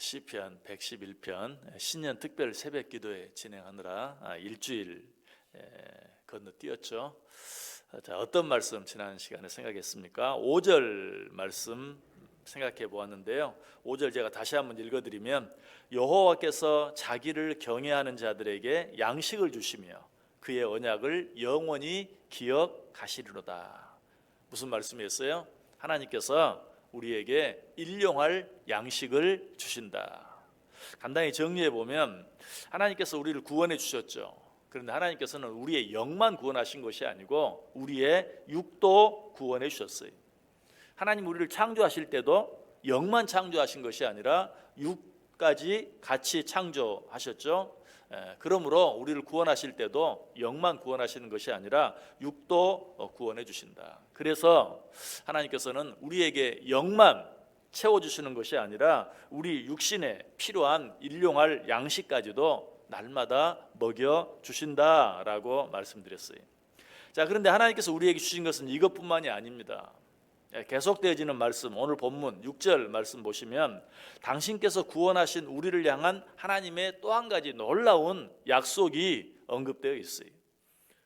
시편 111편 신년 특별 새벽 기도회 진행하느라 일주일 건너뛰었죠. 자, 어떤 말씀 지난 시간에 생각했습니까? 5절 말씀 생각해 보았는데요. 5절 제가 다시 한번 읽어드리면, 여호와께서 자기를 경외하는 자들에게 양식을 주시며 그의 언약을 영원히 기억하시리로다. 무슨 말씀이었어요? 하나님께서 우리에게 일용할 양식을 주신다. 간단히 정리해 보면, 하나님께서 우리를 구원해 주셨죠. 그런데 하나님께서는 우리의 영만 구원하신 것이 아니고 우리의 육도 구원해 주셨어요. 하나님 우리를 창조하실 때도 영만 창조하신 것이 아니라 육까지 같이 창조하셨죠. 그러므로 우리를 구원하실 때도 영만 구원하시는 것이 아니라 육도 구원해 주신다. 그래서 하나님께서는 우리에게 영만 채워주시는 것이 아니라 우리 육신에 필요한 일용할 양식까지도 날마다 먹여주신다라고 말씀드렸어요. 자, 그런데 하나님께서 우리에게 주신 것은 이것뿐만이 아닙니다. 계속되어지는 말씀, 오늘 본문 6절 말씀 보시면, 당신께서 구원하신 우리를 향한 하나님의 또 한 가지 놀라운 약속이 언급되어 있어요.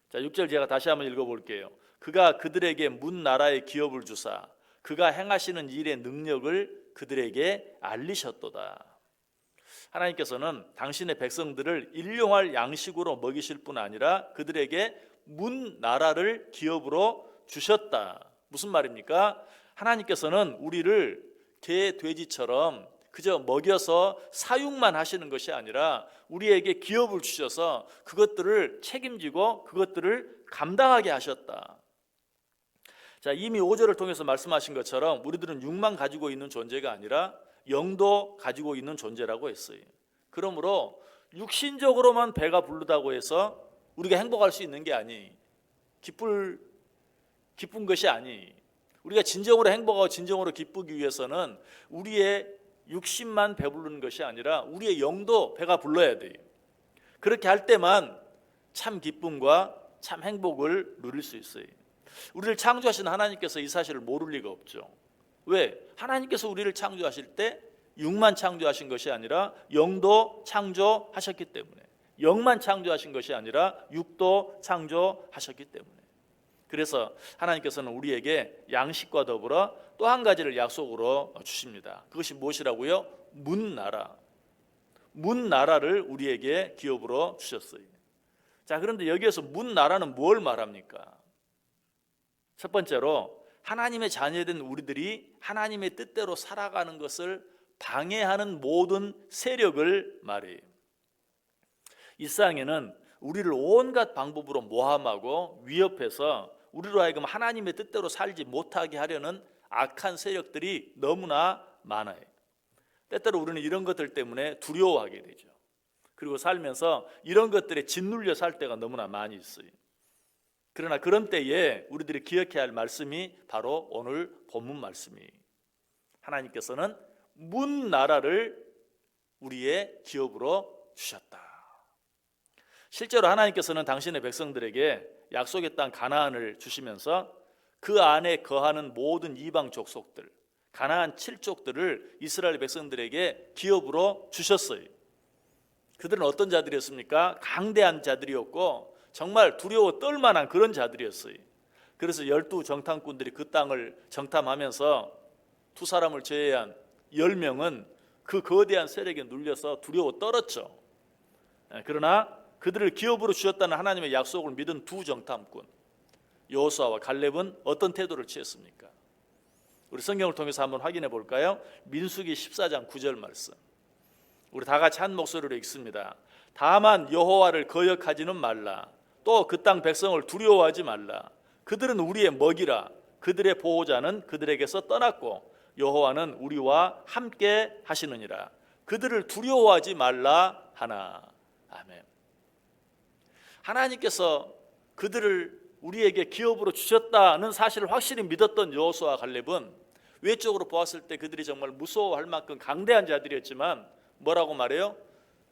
자, 6절 제가 다시 한번 읽어볼게요. 그가 그들에게 문 나라의 기업을 주사 그가 행하시는 일의 능력을 그들에게 알리셨도다. 하나님께서는 당신의 백성들을 일용할 양식으로 먹이실 뿐 아니라 그들에게 문 나라를 기업으로 주셨다. 무슨 말입니까? 하나님께서는 우리를 개, 돼지처럼 그저 먹여서 사육만 하시는 것이 아니라 우리에게 기업을 주셔서 그것들을 책임지고 그것들을 감당하게 하셨다. 자, 이미 5절을 통해서 말씀하신 것처럼 우리들은 육만 가지고 있는 존재가 아니라 영도 가지고 있는 존재라고 했어요. 그러므로 육신적으로만 배가 부르다고 해서 우리가 행복할 수 있는 게 아니, 기쁜 것이 아니, 우리가 진정으로 행복하고 진정으로 기쁘기 위해서는 우리의 육신만 배부르는 것이 아니라 우리의 영도 배가 불러야 돼요. 그렇게 할 때만 참 기쁨과 참 행복을 누릴 수 있어요. 우리를 창조하신 하나님께서 이 사실을 모를 리가 없죠. 왜? 하나님께서 우리를 창조하실 때 육만 창조하신 것이 아니라 영도 창조하셨기 때문에, 영만 창조하신 것이 아니라 육도 창조하셨기 때문에. 그래서 하나님께서는 우리에게 양식과 더불어 또 한 가지를 약속으로 주십니다. 그것이 무엇이라고요? 문 나라. 문 나라를 우리에게 기업으로 주셨어요. 자, 그런데 여기에서 문 나라는 뭘 말합니까? 첫 번째로 하나님의 자녀된 우리들이 하나님의 뜻대로 살아가는 것을 방해하는 모든 세력을 말해요. 이 세상에는 우리를 온갖 방법으로 모함하고 위협해서 우리로 하여금 하나님의 뜻대로 살지 못하게 하려는 악한 세력들이 너무나 많아요. 때때로 우리는 이런 것들 때문에 두려워하게 되죠. 그리고 살면서 이런 것들에 짓눌려 살 때가 너무나 많이 있어요. 그러나 그런 때에 우리들이 기억해야 할 말씀이 바로 오늘 본문 말씀이에요. 하나님께서는 문 나라를 우리의 기업으로 주셨다. 실제로 하나님께서는 당신의 백성들에게 약속의 땅 가나안을 주시면서 그 안에 거하는 모든 이방 족속들, 가나안 7족들을 이스라엘 백성들에게 기업으로 주셨어요. 그들은 어떤 자들이었습니까? 강대한 자들이었고 정말 두려워 떨만한 그런 자들이었어요. 그래서 12 정탐꾼들이 그 땅을 정탐하면서 두 사람을 제외한 10명은 그 거대한 세력에 눌려서 두려워 떨었죠. 그러나 그들을 기업으로 주셨다는 하나님의 약속을 믿은 두 정탐꾼 여호수아와 갈렙은 어떤 태도를 취했습니까? 우리 성경을 통해서 한번 확인해 볼까요? 민수기 14장 9절 말씀, 우리 다 같이 한 목소리로 읽습니다. 다만 여호와를 거역하지는 말라. 또 그 땅 백성을 두려워하지 말라. 그들은 우리의 먹이라. 그들의 보호자는 그들에게서 떠났고 여호와는 우리와 함께 하시느니라. 그들을 두려워하지 말라 하나. 아멘. 하나님께서 그들을 우리에게 기업으로 주셨다는 사실을 확실히 믿었던 여호수아와 갈렙은 외적으로 보았을 때 그들이 정말 무서워할 만큼 강대한 자들이었지만 뭐라고 말해요?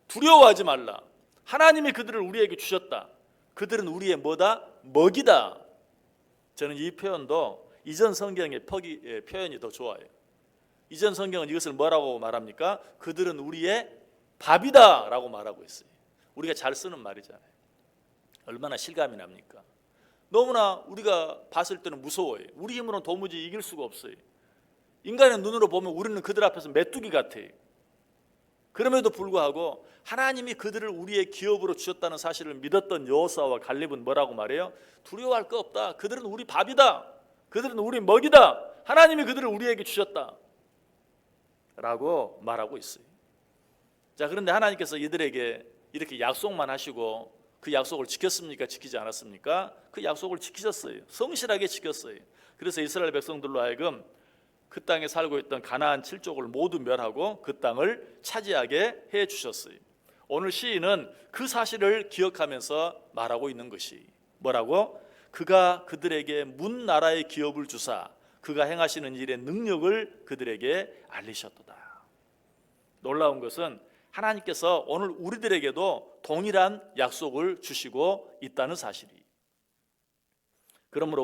두려워하지 말라. 하나님이 그들을 우리에게 주셨다. 그들은 우리의 뭐다? 먹이다. 저는 이 표현도 이전 성경의 표현이 더 좋아요. 이전 성경은 이것을 뭐라고 말합니까? 그들은 우리의 밥이다 라고 말하고 있어요. 우리가 잘 쓰는 말이잖아요. 얼마나 실감이 납니까? 너무나 우리가 봤을 때는 무서워요. 우리 힘으로는 도무지 이길 수가 없어요. 인간의 눈으로 보면 우리는 그들 앞에서 메뚜기 같아요. 그럼에도 불구하고 하나님이 그들을 우리의 기업으로 주셨다는 사실을 믿었던 여호수아와 갈렙은 뭐라고 말해요? 두려워할 거 없다. 그들은 우리 밥이다. 그들은 우리 먹이다. 하나님이 그들을 우리에게 주셨다 라고 말하고 있어요. 자, 그런데 하나님께서 이들에게 이렇게 약속만 하시고 그 약속을 지켰습니까? 지키지 않았습니까? 그 약속을 지키셨어요. 성실하게 지켰어요. 그래서 이스라엘 백성들로 하여금 그 땅에 살고 있던 가나안 7족을 모두 멸하고 그 땅을 차지하게 해 주셨어요. 오늘 시인은 그 사실을 기억하면서 말하고 있는 것이 뭐라고? 그가 그들에게 문 나라의 기업을 주사 그가 행하시는 일의 능력을 그들에게 알리셨도다. 놀라운 것은 하나님께서 오늘 우리들에게도 동일한 약속을 주시고 있다는 사실이. 그러므로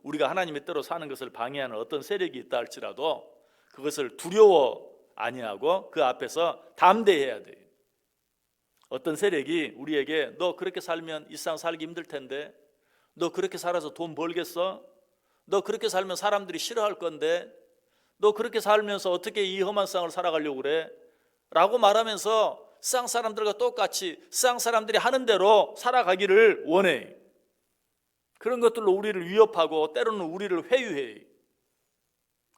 우리가 하나님의 뜻대로 사는 것을 방해하는 어떤 세력이 있다 할지라도 그것을 두려워 아니하고 그 앞에서 담대해야 돼요. 어떤 세력이 우리에게 너 그렇게 살면 이 세상 살기 힘들 텐데, 너 그렇게 살아서 돈 벌겠어? 너 그렇게 살면 사람들이 싫어할 건데, 너 그렇게 살면서 어떻게 이 험한 세상을 살아가려고 그래? 라고 말하면서 세상 사람들과 똑같이 세상 사람들이 하는 대로 살아가기를 원해. 그런 것들로 우리를 위협하고 때로는 우리를 회유해.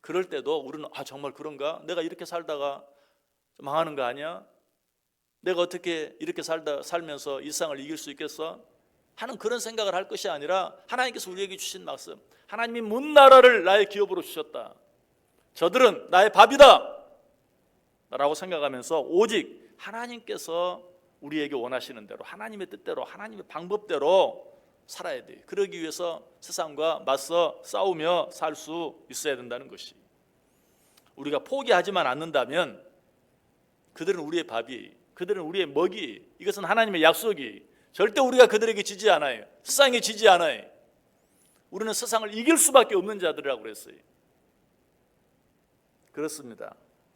그럴 때도 우리는 정말 그런가? 내가 이렇게 살다가 망하는 거 아니야? 내가 어떻게 이렇게 살면서 이 세상을 이길 수 있겠어? 하는 그런 생각을 할 것이 아니라 하나님께서 우리에게 주신 말씀, 하나님이 문 나라를 나의 기업으로 주셨다. 저들은 나의 밥이다 라고 생각하면서 오직 하나님께서 우리에게 원하시는 대로, 하나님의 뜻대로, 하나님의 방법대로 살아야 돼요. 그러기 위해서 세상과 맞서 싸우며 살 수 있어야 된다는 것이. 우리가 포기하지만 않는다면 그들은 우리의 밥이, 그들은 우리의 먹이, 이것은 하나님의 약속이. 절대 우리가 그들에게 지지 않아요. 세상에 지지 않아요. 우리는 세상을 이길 수밖에 없는 자들이라고 그랬어요. 그렇습니다.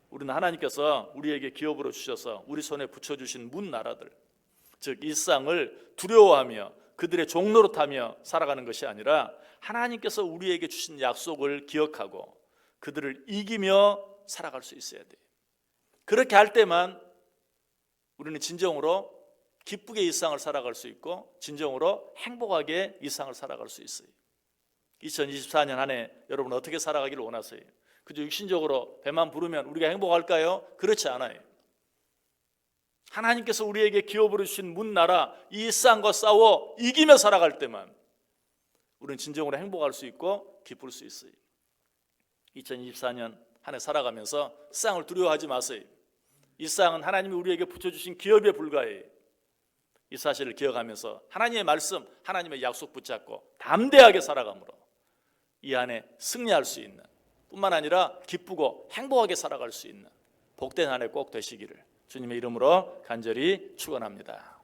우리는 하나님께서 우리에게 기업으로 주셔서 우리 손에 붙여주신 문 나라들, 즉 이 세상을 두려워하며 그들의 종노릇하며 살아가는 것이 아니라 하나님께서 우리에게 주신 약속을 기억하고 그들을 이기며 살아갈 수 있어야 돼요. 그렇게 할 때만 우리는 진정으로 기쁘게 이 세상을 살아갈 수 있고 진정으로 행복하게 이 세상을 살아갈 수 있어요. 2024년 한 해 여러분 어떻게 살아가기를 원하세요? 그저 육신적으로 배만 부르면 우리가 행복할까요? 그렇지 않아요. 하나님께서 우리에게 기업으로 주신 문 나라, 이 세상과 싸워 이기며 살아갈 때만 우리는 진정으로 행복할 수 있고 기쁠 수 있어요. 2024년 한 해 살아가면서 세상을 두려워하지 마세요. 이 세상은 하나님이 우리에게 붙여주신 기업에 불과해요. 이 사실을 기억하면서 하나님의 말씀, 하나님의 약속 붙잡고 담대하게 살아감으로 이 안에 승리할 수 있는, 뿐만 아니라 기쁘고 행복하게 살아갈 수 있는 복된 한 해 꼭 되시기를 주님의 이름으로 간절히 축원합니다.